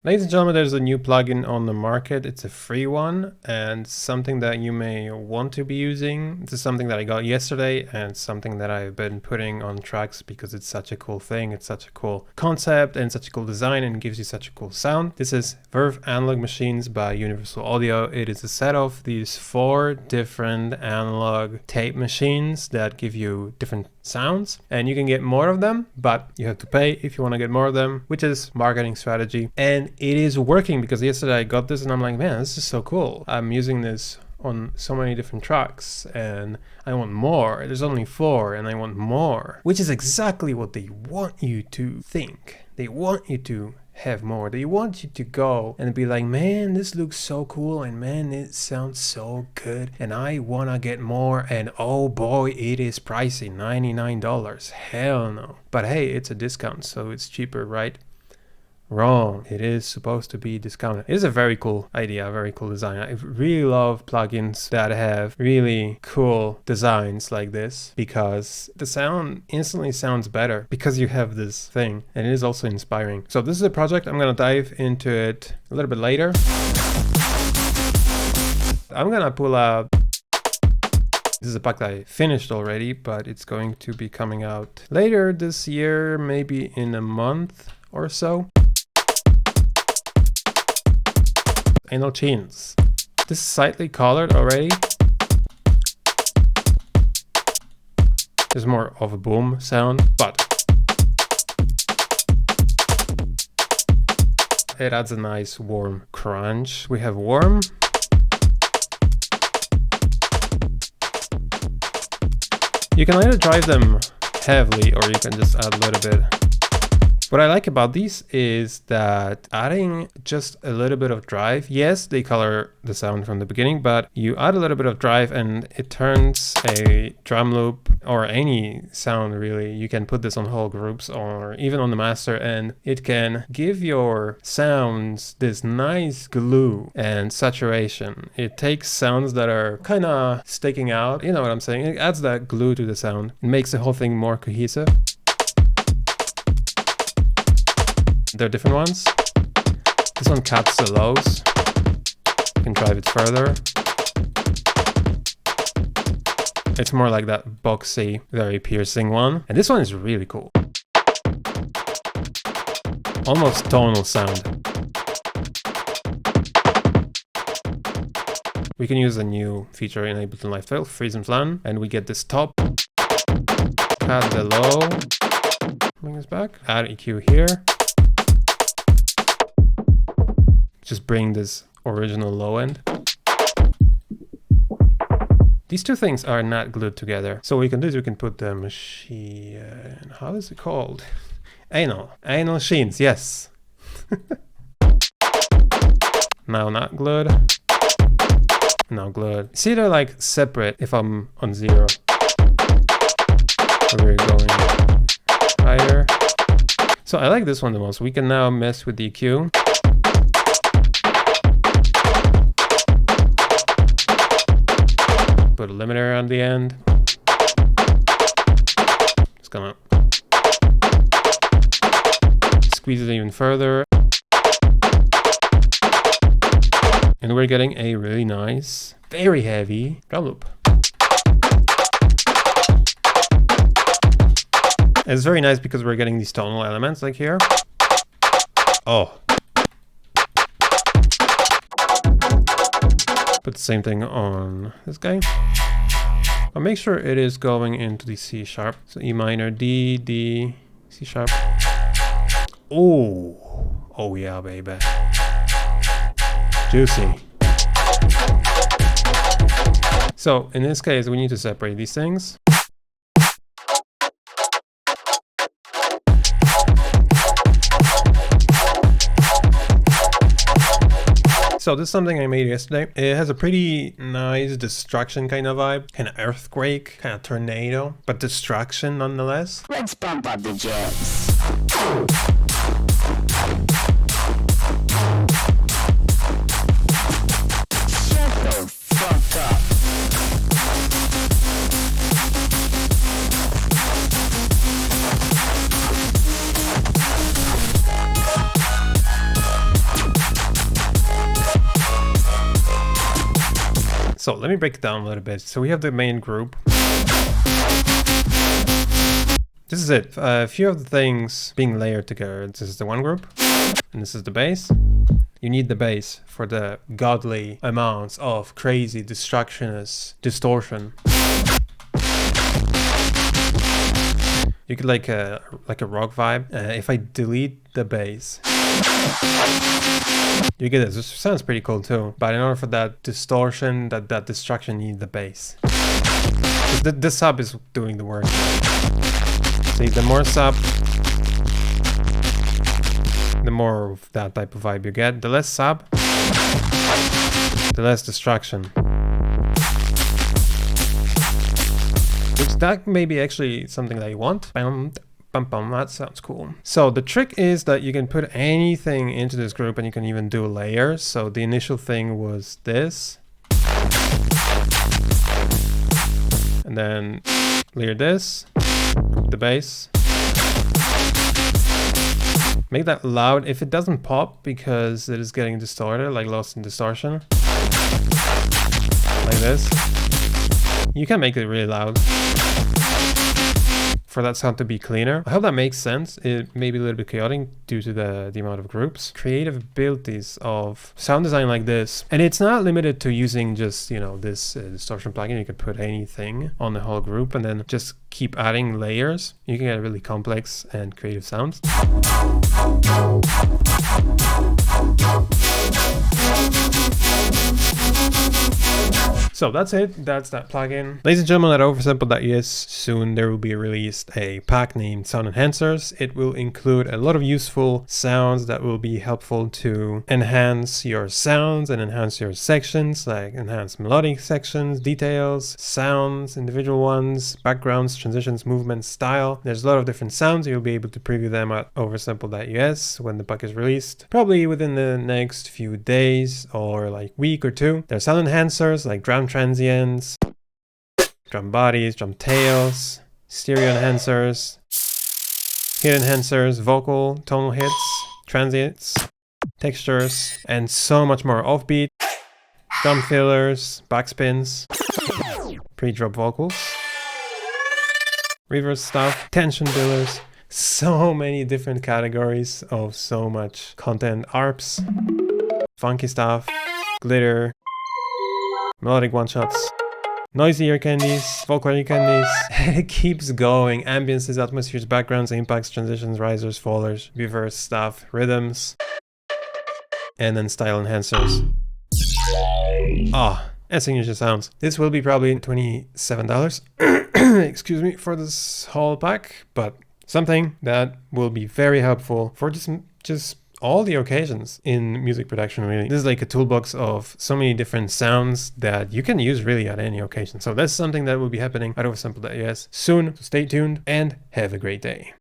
Ladies and gentlemen, there's a new plugin on the market. It's a free one and something that you may want to be using. This is something that I got yesterday and something that I've been putting on tracks because it's such a cool thing. It's such a cool concept and such a cool design and gives you such a cool sound. This is Verve Analog Machines by Universal Audio. It is a set of these 4 different analog tape machines that give you different sounds, and you can get more of them, but you have to pay if you want to get more of them, which is marketing strategy. And it is working because yesterday I got this and I'm like, man, this is so cool. I'm using this on so many different tracks and I want more. There's only 4 and I want more, which is exactly what they want you to think. They want you to have more. They want you to go and be like, man, this looks so cool and man, it sounds so good and I wanna get more, and oh boy, it is pricey, $99. Hell no. But hey, it's a discount, so it's cheaper, right? Wrong. It is supposed to be discounted. It is a very cool idea, a very cool design. I really love plugins that have really cool designs like this because the sound instantly sounds better because you have this thing, and it is also inspiring. So this is a project. I'm gonna dive into it a little bit later. I'm gonna pull out. This is a pack that I finished already, but it's going to be coming out later this year, maybe in a month or so. Anal Chains. This is slightly colored already. There's more of a boom sound, but it adds a nice warm crunch. We have warm. You can either drive them heavily or you can just add a little bit. What I like about these is that adding just a little bit of drive, yes, they color the sound from the beginning, but you add a little bit of drive and it turns a drum loop or any sound really. You can put this on whole groups or even on the master, and it can give your sounds this nice glue and saturation. It takes sounds that are kind of sticking out, you know what I'm saying? It adds that glue to the sound. It makes the whole thing more cohesive. There are different ones. This one caps the lows. You can drive it further. It's more like that boxy, very piercing one. And this one is really cool. Almost tonal sound. We can use a new feature in Ableton Live 12, Freeze and Flan, and we get this top. Add the low. Bring this back. Add EQ here. Just bring this original low end. These two things are not glued together. So what we can do is we can put the machine, how is it called? Anal Chains, yes. Now not glued. Now glued. See, they're like separate if I'm on 0. We're going higher. So I like this one the most. We can now mess with the EQ. Put a limiter on the end. Just gonna squeeze it even further. And we're getting a really nice, very heavy drum loop. It's very nice because we're getting these tonal elements like here. Oh. Put the same thing on this guy. I'll make sure it is going into the C sharp. So E minor, D, D, C sharp. Oh, oh yeah, baby. Juicy. So in this case, we need to separate these things. So this is something I made yesterday. It has a pretty nice destruction kind of vibe, kind of earthquake, kind of tornado, but destruction nonetheless. Let's bump up the jams. Shut the fuck up. So let me break it down a little bit. So we have the main group. This is it. A few of the things being layered together. This is the one group, and this is the bass. You need the bass for the godly amounts of crazy, destructionist distortion. You get like a rock vibe. If I delete the bass, you get this. This sounds pretty cool too. But in order for that distortion, that destruction, you need the bass. The sub is doing the work. See, the more sub, the more of that type of vibe you get. The less sub, the less destruction. Which that may be actually something that you want. Bam, bam, bam, that sounds cool. So the trick is that you can put anything into this group and you can even do layers. So the initial thing was this. And then layer this, the bass. Make that loud. If it doesn't pop because it is getting distorted, like lost in distortion, like this, you can make it really loud for that sound to be cleaner. I hope that makes sense. It may be a little bit chaotic due to the amount of groups. Creative abilities of sound design like this. And it's not limited to using just, you know, this distortion plugin. You could put anything on the whole group and then just keep adding layers. You can get really complex and creative sounds. So that's it. That's that plugin. Ladies and gentlemen, at Oversample.es, soon there will be released a pack named Sound Enhancers. It will include a lot of useful sounds that will be helpful to enhance your sounds and enhance your sections, like enhance melodic sections, details, sounds, individual ones, backgrounds, transitions, movements, style. There's a lot of different sounds. You'll be able to preview them at Oversample.es when the pack is released, probably within the next few days or like week or two. There's sound enhancers like drum transients, drum bodies, drum tails, stereo enhancers, hit enhancers, vocal, tonal hits, transients, textures, and so much more. Offbeat, drum fillers, backspins, pre-drop vocals, reverse stuff, tension builders, so many different categories of so much content. ARPs, funky stuff, glitter, melodic one-shots, noisy ear candies, vocal ear candies. It keeps going. Ambiences, atmospheres, backgrounds, impacts, transitions, risers, fallers, reverse stuff, rhythms, and then style enhancers. And signature sounds. This will be probably $27, excuse me, for this whole pack, but something that will be very helpful for just all the occasions in music production, really. This is like a toolbox of so many different sounds that you can use really at any occasion. So that's something that will be happening at Oversample.es soon. So stay tuned and have a great day.